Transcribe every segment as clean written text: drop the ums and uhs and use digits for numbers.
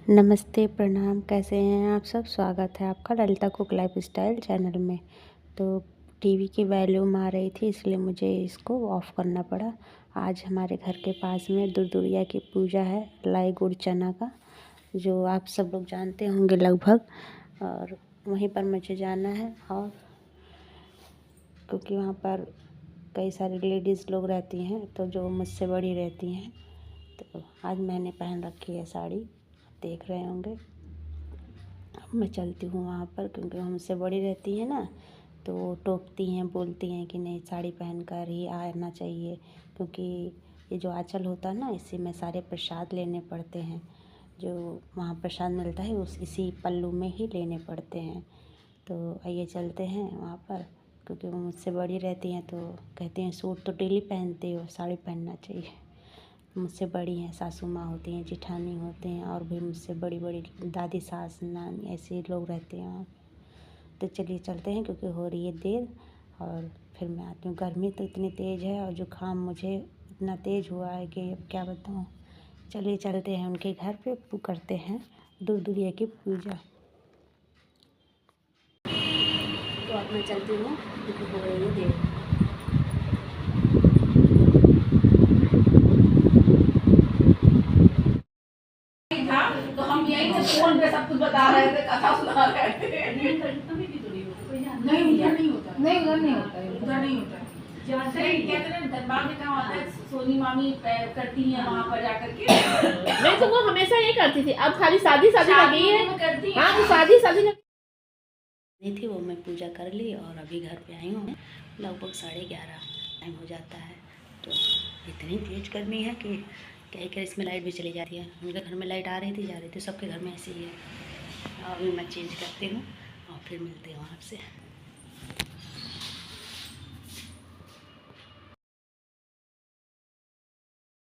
नमस्ते, प्रणाम। कैसे हैं आप सब? स्वागत है आपका Lalita cook life style channel में। तो टीवी की वॉल्यूम आ रही थी, इसलिए मुझे इसको ऑफ़ करना पड़ा। आज हमारे घर के पास में दुर्दुरिया की पूजा है, लाई गुड़ चना का, जो आप सब लोग जानते होंगे लगभग। और वहीं पर मुझे जाना है, और क्योंकि वहाँ पर कई सारी लेडीज़ लोग रहती हैं, तो जो मुझसे बड़ी रहती हैं, तो आज मैंने पहन रखी है साड़ी, देख रहे होंगे। मैं चलती हूँ वहाँ पर, क्योंकि हमसे बड़ी रहती है ना, तो वो टोकती हैं, बोलती हैं कि नहीं, साड़ी पहन कर ही आना चाहिए, क्योंकि ये जो आँचल होता है ना, इसी में सारे प्रसाद लेने पड़ते हैं। जो वहाँ प्रसाद मिलता है उस इसी पल्लू में ही लेने पड़ते हैं। तो आइए चलते हैं वहाँ पर, क्योंकि वो मुझसे बड़ी रहती हैं, तो कहती हैं सूट तो डेली पहनते हो, साड़ी पहनना चाहिए। मुझसे बड़ी हैं, सासू माँ होती हैं, जिठानी होते हैं, और भी मुझसे बड़ी बड़ी दादी, सास, नानी, ऐसे लोग रहते हैं वहाँ। तो चलिए चलते हैं, क्योंकि हो रही है देर, और फिर मैं आती हूँ। गर्मी तो इतनी तेज़ है, और जुकाम मुझे इतना तेज़ हुआ है कि अब क्या बताऊँ। चलिए चलते हैं उनके घर पे, करते हैं दुर्दुरिया की पूजा। तो अब मैं चलती हूँ, क्योंकि हो रही है देर। था तो हम यही से फोन पे सब कुछ बता रहे थे, कथा सुना रहे थे। नहीं उधर नहीं होता कहते हैं धनबाद में कहाँ होता है, सोनी मामी करती हैं वहाँ पर जाकर के। मैं तो वो हमेशा ये करती थी, अब खाली शादी लगी है। हाँ, तो शादी नहीं थी वो, मैं पूजा कर ली और अभी घर पे आई हूँ। लगभग 11:30 टाइम हो जाता है। तो इतनी तेज़ गर्मी है कि क्या इसमें लाइट भी चली जाती है। उनके घर में लाइट आ रही थी, जा रही थी, सबके घर में ऐसे ही है। अभी मैं चेंज करती हूँ और फिर मिलती हूँ आपसे।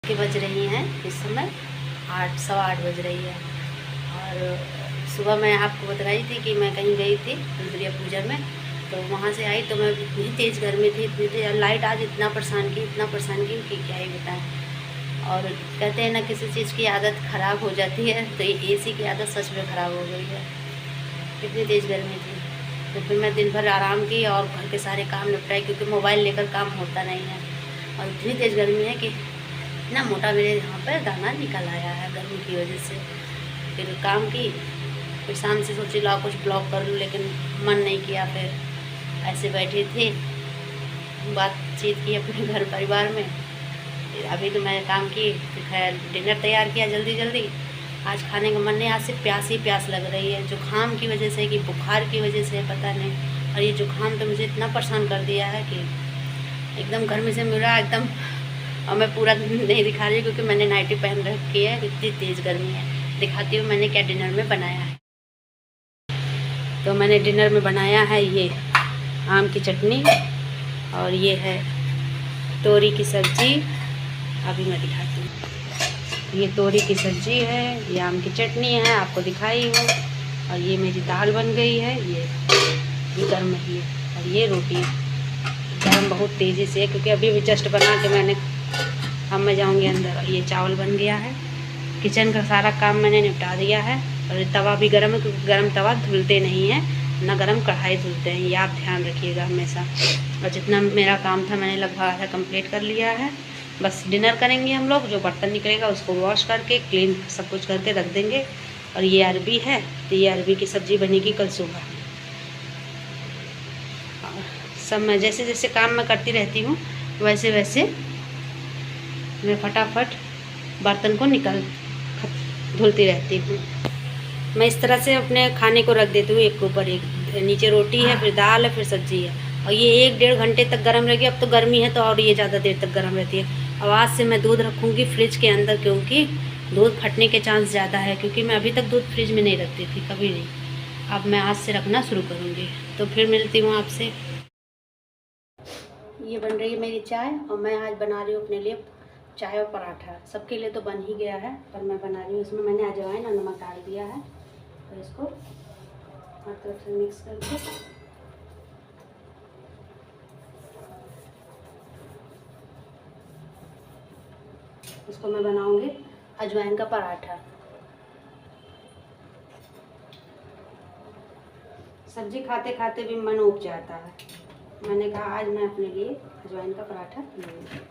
के बज रही हैं इस समय 8, सवा 8 बज रही है। और सुबह मैं आपको बताई थी कि मैं कहीं गई थी दुर्दुरिया पूजा में, तो वहाँ से आई तो मैं इतनी तेज़ गर्मी थी, इतनी तेज़ लाइट आज इतना परेशान की कि क्या ही बताएं। और कहते हैं ना, किसी चीज़ की आदत ख़राब हो जाती है, तो ये एसी की आदत सच में ख़राब हो गई है। इतनी तेज़ गर्मी थी, तो फिर मैं दिन भर आराम की और घर के सारे काम निपटाए, क्योंकि मोबाइल लेकर काम होता नहीं है। और इतनी तेज़ गर्मी है कि इतना मोटा मेरे यहाँ पर दाना निकल आया है गर्मी की वजह से। फिर काम की, फिर शाम से सोची ला कुछ ब्लॉग कर लूँ, लेकिन मन नहीं किया। फिर ऐसे बैठे थे, बातचीत की अपने घर परिवार में। फिर अभी तो मैं काम की, फिर खैर डिनर तैयार किया जल्दी जल्दी। आज खाने का मन नहीं, आज सिर्फ प्यास ही प्यास लग रही है, जुकाम की वजह से कि बुखार की वजह से पता नहीं। और ये जुकाम तो मुझे इतना परेशान कर दिया है कि एकदम गर्मी से मिला एकदम। और मैं पूरा नहीं दिखा रही, क्योंकि मैंने नाइटी पहन रखी है, इतनी तेज़ गर्मी है। दिखाती हूँ मैंने क्या डिनर में बनाया है। तो मैंने डिनर में बनाया है ये आम की चटनी, और ये है तोरी की सब्ज़ी। अभी मैं दिखाती हूँ। ये तोरी की सब्ज़ी है, ये आम की चटनी है, आपको दिखाई हूँ। और ये मेरी दाल बन गई है, ये गर्म है, और ये रोटी गर्म बहुत तेज़ी से, क्योंकि अभी भी जस्ट बना के मैंने, अब मैं जाऊँगी अंदर। और ये चावल बन गया है, किचन का सारा काम मैंने निपटा दिया है। और तवा भी गर्म है, क्योंकि गर्म तवा धुलते नहीं है ना, गर्म कढ़ाई धुलते हैं, ये आप ध्यान रखिएगा हमेशा। और जितना मेरा काम था मैंने लगभग आधा कंप्लीट कर लिया है। बस डिनर करेंगे हम लोग, जो बर्तन निकलेगा उसको वॉश करके क्लीन सब कुछ करके रख देंगे। और ये अरबी है, तो ये अरबी की सब्ज़ी बनेगी कल सुबह। और सब मैं जैसे जैसे काम मैं करती रहती हूँ, वैसे वैसे मैं फटाफट बर्तन को धुलती रहती हूँ। मैं इस तरह से अपने खाने को रख देती हूँ, एक के ऊपर एक। नीचे रोटी है, फिर दाल है, फिर सब्ज़ी है, और ये 1-1.5 घंटे तक गर्म रहेगी। अब तो गर्मी है, तो और ये ज़्यादा देर तक गर्म रहती है। अब आज से मैं दूध रखूँगी फ्रिज के अंदर, क्योंकि दूध फटने के चांस ज़्यादा है, क्योंकि मैं अभी तक दूध फ्रिज में नहीं रखती थी, कभी नहीं। अब मैं आज से रखना शुरू करूँगी। तो फिर मिलती हूँ आपसे। ये बन रही है मेरी चाय, और मैं आज बना रही हूँ अपने लिए चाय और पराठा। सबके लिए तो बन ही गया है, पर मैं बना रही हूँ। इसमें मैंने अजवाइन और नमक डाल दिया है, तो इसको हर तरफ से मिक्स करके इसको मैं बनाऊंगी अजवाइन का पराठा। सब्जी खाते खाते भी मन उब जाता है। मैंने कहा आज मैं अपने लिए अजवाइन का पराठा लूँगी।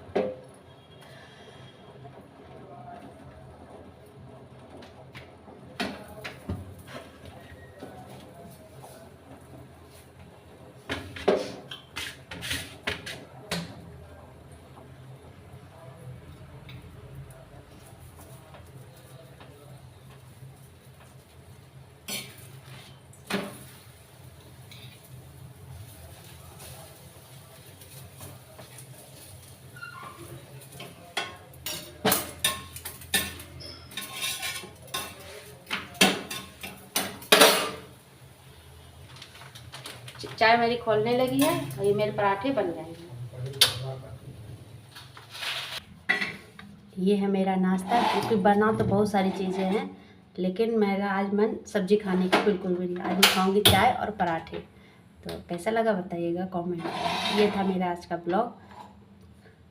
चाय मेरी खोलने लगी है और ये मेरे पराठे बन जाएंगे। ये है मेरा नाश्ता, क्योंकि बना तो बहुत सारी चीज़ें हैं, लेकिन मेरा आज मन सब्जी खाने का बिल्कुल भी नहीं। आज मैं खाऊंगी चाय और पराठे। तो कैसा लगा बताइएगा कमेंट में। ये था मेरा आज का ब्लॉग।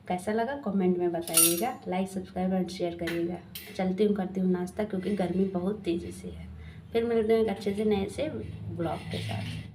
कैसा लगा कमेंट में बताइएगा। लाइक सब्सक्राइब एंड शेयर करिएगा। चलती हूँ, करती हूँ नाश्ता, क्योंकि गर्मी बहुत तेज़ी से है। फिर मिलते हैं एक अच्छे से नए से ब्लॉग के साथ।